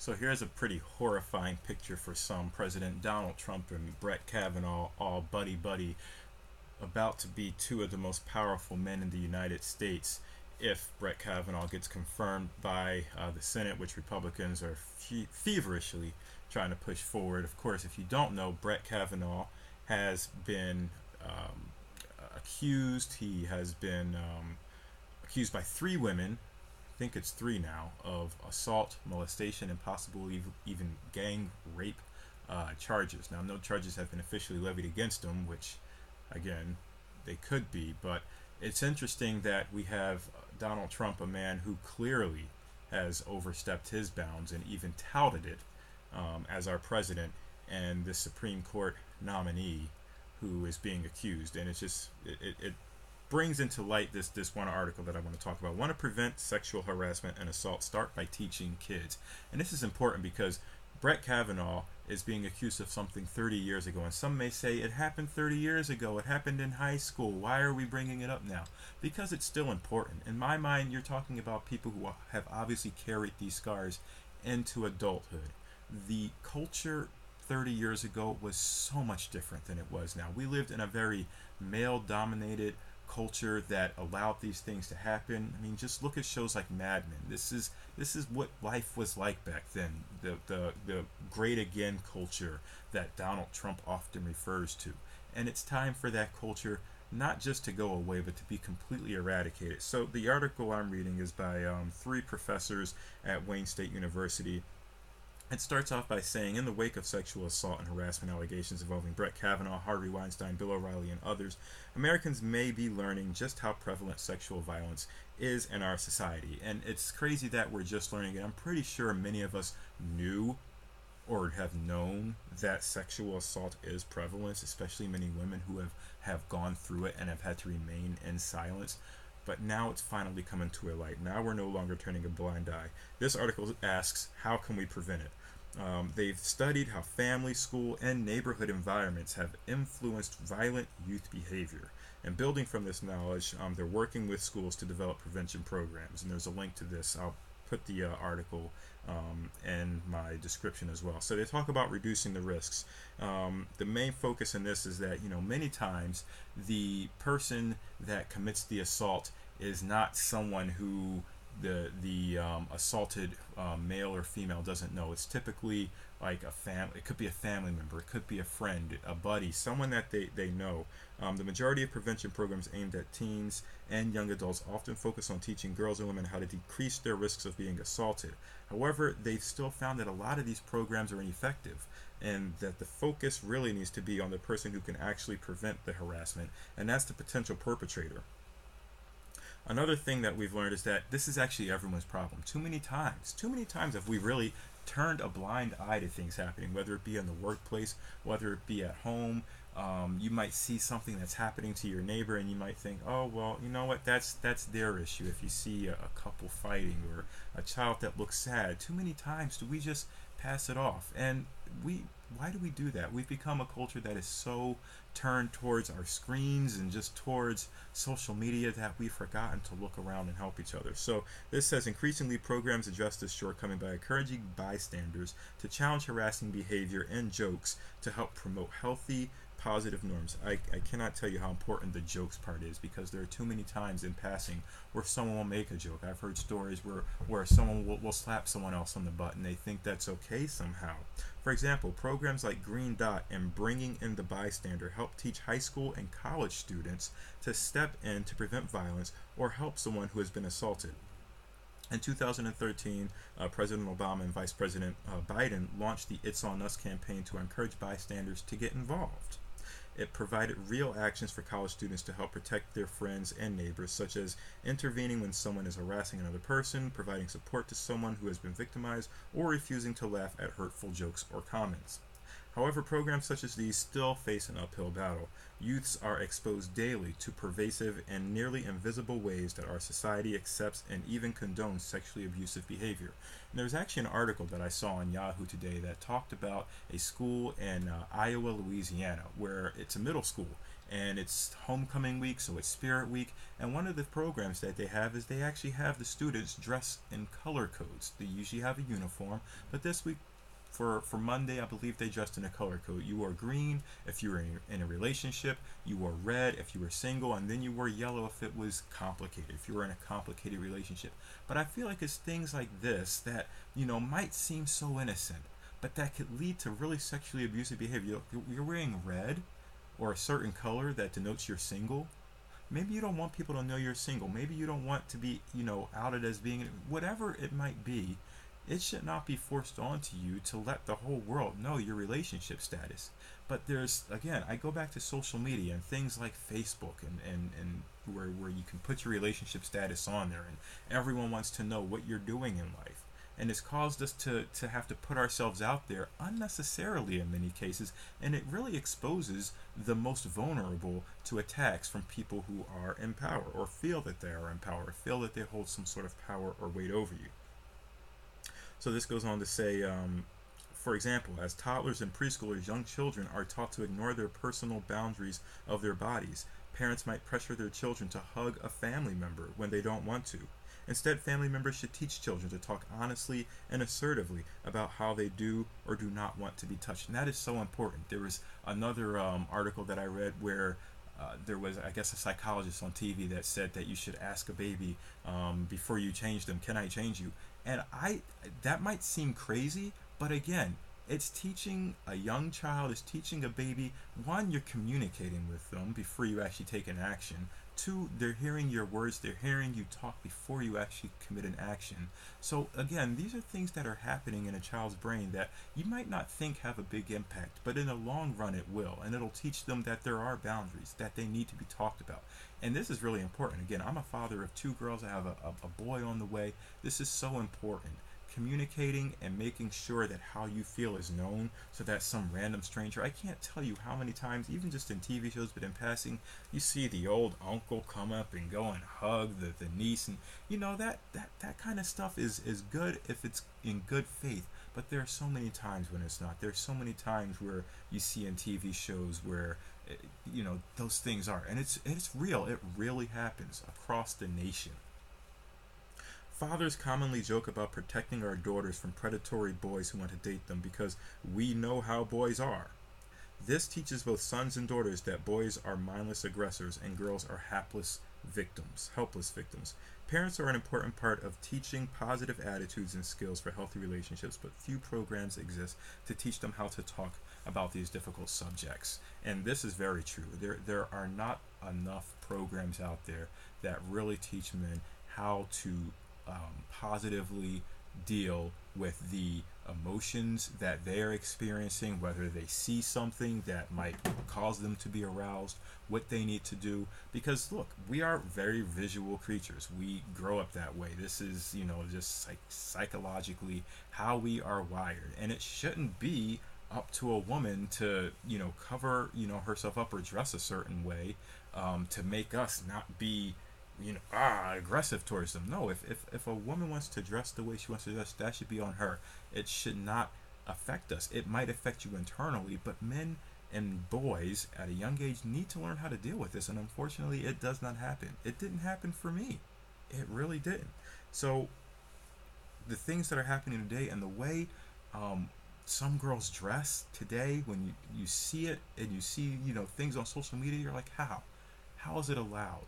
So here's a pretty horrifying picture for some. President Donald Trump and Brett Kavanaugh, all buddy buddy, about to be two of the most powerful men in the United States if Brett Kavanaugh gets confirmed by the Senate, which Republicans are feverishly trying to push forward. Of course, if you don't know, Brett Kavanaugh has been accused. He has been accused by three women. I think it's three now, of assault, molestation, and possible even gang rape charges. Now, no charges have been officially levied against him, which, again, they could be, but it's interesting that we have Donald Trump, a man who clearly has overstepped his bounds and even touted it as our president, and the Supreme Court nominee who is being accused. And it's just, it brings into light this one article that I want to talk about. Want to prevent sexual harassment and assault? Start by teaching kids. And this is important because Brett Kavanaugh is being accused of something 30 years ago, and some may say it happened 30 years ago. It happened in high school. Why are we bringing it up now? Because it's still important. In my mind, you're talking about people who have obviously carried these scars into adulthood. The culture 30 years ago was so much different than it was now. We lived in a very male dominated culture that allowed these things to happen. I mean, just look at shows like Mad Men. This is what life was like back then. The great again culture that Donald Trump often refers to. And it's time for that culture not just to go away, but to be completely eradicated. So the article I'm reading is by three professors at Wayne State University. It starts off by saying, in the wake of sexual assault and harassment allegations involving Brett Kavanaugh, Harvey Weinstein, Bill O'Reilly, and others, Americans may be learning just how prevalent sexual violence is in our society. And it's crazy that we're just learning it. I'm pretty sure many of us knew or have known that sexual assault is prevalent, especially many women who have gone through it and have had to remain in silence. But now it's finally coming to a light. Now we're no longer turning a blind eye. This article asks, how can we prevent it? They've studied how family, school, and neighborhood environments have influenced violent youth behavior. And building from this knowledge, they're working with schools to develop prevention programs. And there's a link to this. I'll put the article in my description as well. So they talk about reducing the risks. The main focus in this is that, many times the person that commits the assault is not someone who the assaulted male or female doesn't know. It's typically like a family. It could be a family member. It could be a friend, a buddy, someone that they know. The majority of prevention programs aimed at teens and young adults often focus on teaching girls and women how to decrease their risks of being assaulted. However, they've still found that a lot of these programs are ineffective, and that the focus really needs to be on the person who can actually prevent the harassment, and that's the potential perpetrator. Another thing that we've learned is that this is actually everyone's problem. Too many times have we really turned a blind eye to things happening, whether it be in the workplace, whether it be at home. You might see something that's happening to your neighbor, and you might think, oh, well, you know what, that's their issue. If you see a couple fighting or a child that looks sad, too many times do we just pass it off. And why do we do that? We've become a culture that is so turned towards our screens and just towards social media that we've forgotten to look around and help each other. So this says, increasingly programs address this shortcoming by encouraging bystanders to challenge harassing behavior and jokes to help promote healthy, positive norms. I cannot tell you how important the jokes part is, because there are too many times in passing where someone will make a joke. I've heard stories where someone will slap someone else on the butt and they think that's okay somehow. For example, programs like Green Dot and Bringing in the Bystander help teach high school and college students to step in to prevent violence or help someone who has been assaulted. In 2013, President Obama and Vice President Biden launched the It's On Us campaign to encourage bystanders to get involved. It provided real actions for college students to help protect their friends and neighbors, such as intervening when someone is harassing another person, providing support to someone who has been victimized, or refusing to laugh at hurtful jokes or comments. However, programs such as these still face an uphill battle. Youths are exposed daily to pervasive and nearly invisible ways that our society accepts and even condones sexually abusive behavior. And there's actually an article that I saw on Yahoo today that talked about a school in Iowa, Louisiana, where it's a middle school, And it's homecoming week, so it's spirit week. And one of the programs that they have is they actually have the students dress in color codes. They usually have a uniform, but this week for Monday, I believe they dressed in a color code. You wore green if you were in a relationship, you wore red if you were single, and then you wore yellow if it was complicated, if you were in a complicated relationship. But I feel like it's things like this that, might seem so innocent, but that could lead to really sexually abusive behavior. You're wearing red or a certain color that denotes you're single. Maybe you don't want people to know you're single. Maybe you don't want to be, outed as being whatever it might be. It should not be forced onto you to let the whole world know your relationship status. But there's, again, I go back to social media and things like Facebook and where you can put your relationship status on there and everyone wants to know what you're doing in life. And it's caused us to have to put ourselves out there unnecessarily in many cases, and it really exposes the most vulnerable to attacks from people who are in power or feel that they are in power, or feel that they hold some sort of power or weight over you. So this goes on to say, for example, as toddlers and preschoolers, young children are taught to ignore their personal boundaries of their bodies. Parents might pressure their children to hug a family member when they don't want to. Instead, family members should teach children to talk honestly and assertively about how they do or do not want to be touched. And that is so important. There was another article that I read where there was, I guess, a psychologist on TV that said that you should ask a baby before you change them, can I change you? And that might seem crazy, but again, it's teaching a young child, it's teaching a baby, one, you're communicating with them before you actually take an action. Two, they're hearing your words, they're hearing you talk before you actually commit an action. So again, these are things that are happening in a child's brain that you might not think have a big impact, but in the long run it will. And it'll teach them that there are boundaries, that they need to be talked about. And this is really important. Again, I'm a father of two girls, I have a boy on the way. This is so important. Communicating and making sure that how you feel is known, so that some random stranger, I can't tell you how many times, even just in TV shows but in passing, you see the old uncle come up and go and hug the niece, and that kind of stuff is good if it's in good faith. But there are so many times when it's not. There's so many times where you see in TV shows where those things are, and it's real. It really happens across the nation. Fathers commonly joke about protecting our daughters from predatory boys who want to date them because we know how boys are. This teaches both sons and daughters that boys are mindless aggressors and girls are helpless victims. Parents are an important part of teaching positive attitudes and skills for healthy relationships, but few programs exist to teach them how to talk about these difficult subjects. And this is very true. There are not enough programs out there that really teach men how to positively deal with the emotions that they're experiencing, whether they see something that might cause them to be aroused, what they need to do. Because look, we are very visual creatures. We grow up that way. This is, just psychologically how we are wired. And it shouldn't be up to a woman to, cover, herself up or dress a certain way to make us not be aggressive towards them. No, if a woman wants to dress the way she wants to dress, that should be on her. It should not affect us. It might affect you internally, but men and boys at a young age need to learn how to deal with this, and unfortunately it does not happen. It didn't happen for me. It really didn't. So the things that are happening today and the way some girls dress today, when you see it and you see things on social media, you're like, how is it allowed?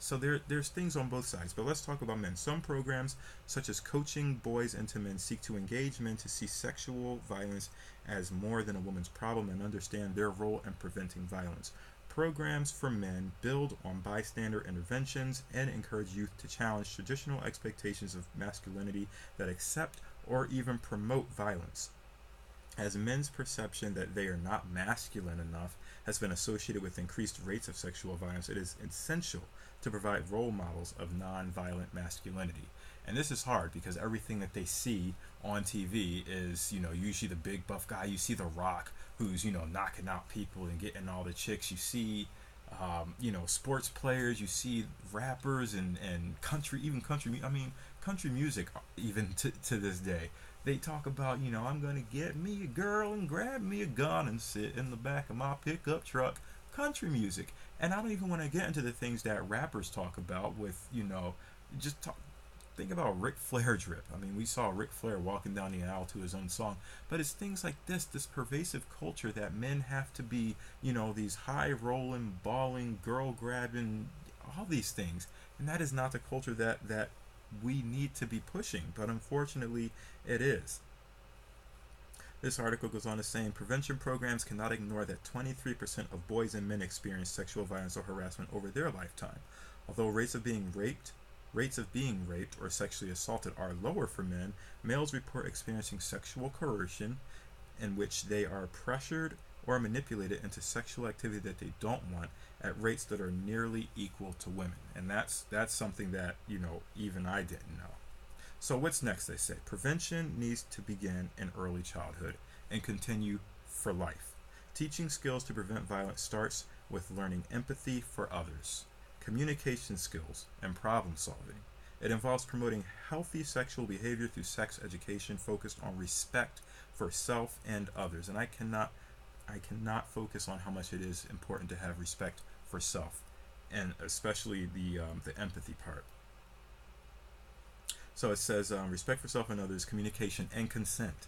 So there's things on both sides, but let's talk about men. Some programs, such as Coaching Boys into Men, seek to engage men to see sexual violence as more than a woman's problem and understand their role in preventing violence. Programs for men build on bystander interventions and encourage youth to challenge traditional expectations of masculinity that accept or even promote violence. As men's perception that they are not masculine enough has been associated with increased rates of sexual violence, it is essential to provide role models of non-violent masculinity. And this is hard because everything that they see on TV is, usually the big buff guy. You see The Rock, who's, knocking out people and getting all the chicks. You see, sports players. You see rappers and country, even country. Country music, even to this day. They talk about, I'm going to get me a girl and grab me a gun and sit in the back of my pickup truck. country music. And I don't even want to get into the things that rappers talk about with, just talk, think about Ric Flair drip. I mean, we saw Ric Flair walking down the aisle to his own song, but it's things like this pervasive culture that men have to be, these high rolling, balling, girl grabbing, all these things, and that is not the culture that we need to be pushing. But unfortunately, it is. This article goes on to saying prevention programs cannot ignore that 23% of boys and men experience sexual violence or harassment over their lifetime. Although rates of being raped or sexually assaulted are lower for men, males report experiencing sexual coercion in which they are pressured or manipulated into sexual activity that they don't want at rates that are nearly equal to women. And that's something that, even I didn't know. So what's next, they say? Prevention needs to begin in early childhood and continue for life. Teaching skills to prevent violence starts with learning empathy for others, communication skills, and problem solving. It involves promoting healthy sexual behavior through sex education focused on respect for self and others. And I cannot focus on how much it is important to have respect for self, and especially the empathy part. So it says respect for self and others, communication, and consent.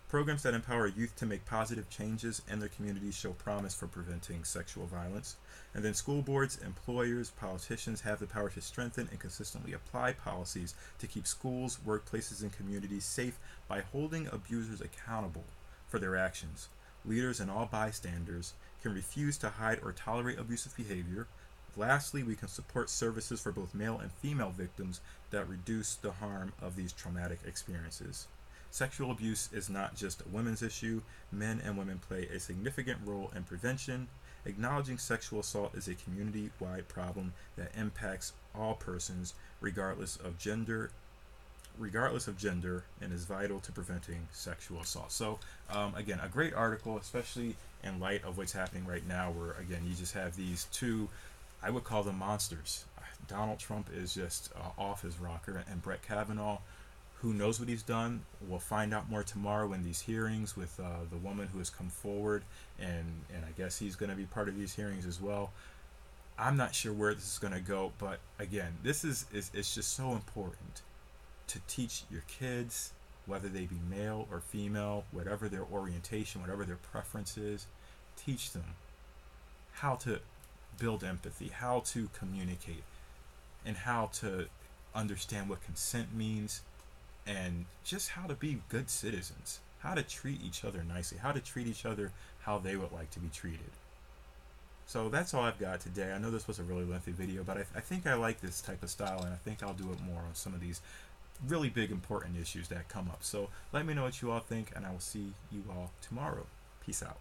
Programs that empower youth to make positive changes in their communities show promise for preventing sexual violence. And then school boards, employers, politicians have the power to strengthen and consistently apply policies to keep schools, workplaces, and communities safe by holding abusers accountable for their actions. Leaders and all bystanders can refuse to hide or tolerate abusive behavior. Lastly, we can support services for both male and female victims that reduce the harm of these traumatic experiences. Sexual abuse is not just a women's issue. Men and women play a significant role in prevention. Acknowledging sexual assault is a community-wide problem that impacts all persons, regardless of gender, and is vital to preventing sexual assault. So, again, a great article, especially in light of what's happening right now, where, again, you just have these two, I would call them monsters. Donald Trump is just off his rocker, and Brett Kavanaugh, who knows what he's done? We'll find out more tomorrow in these hearings with the woman who has come forward, and I guess he's going to be part of these hearings as well. I'm not sure where this is going to go, but again, this is it's just so important to teach your kids, whether they be male or female, whatever their orientation, whatever their preference is, teach them how to build empathy, how to communicate, and how to understand what consent means, and just how to be good citizens, how to treat each other nicely, how to treat each other how they would like to be treated. So that's all I've got today. I know this was a really lengthy video, but I think I like this type of style, and I think I'll do it more on some of these really big important issues that come up. So let me know what you all think, and I will see you all tomorrow. Peace out.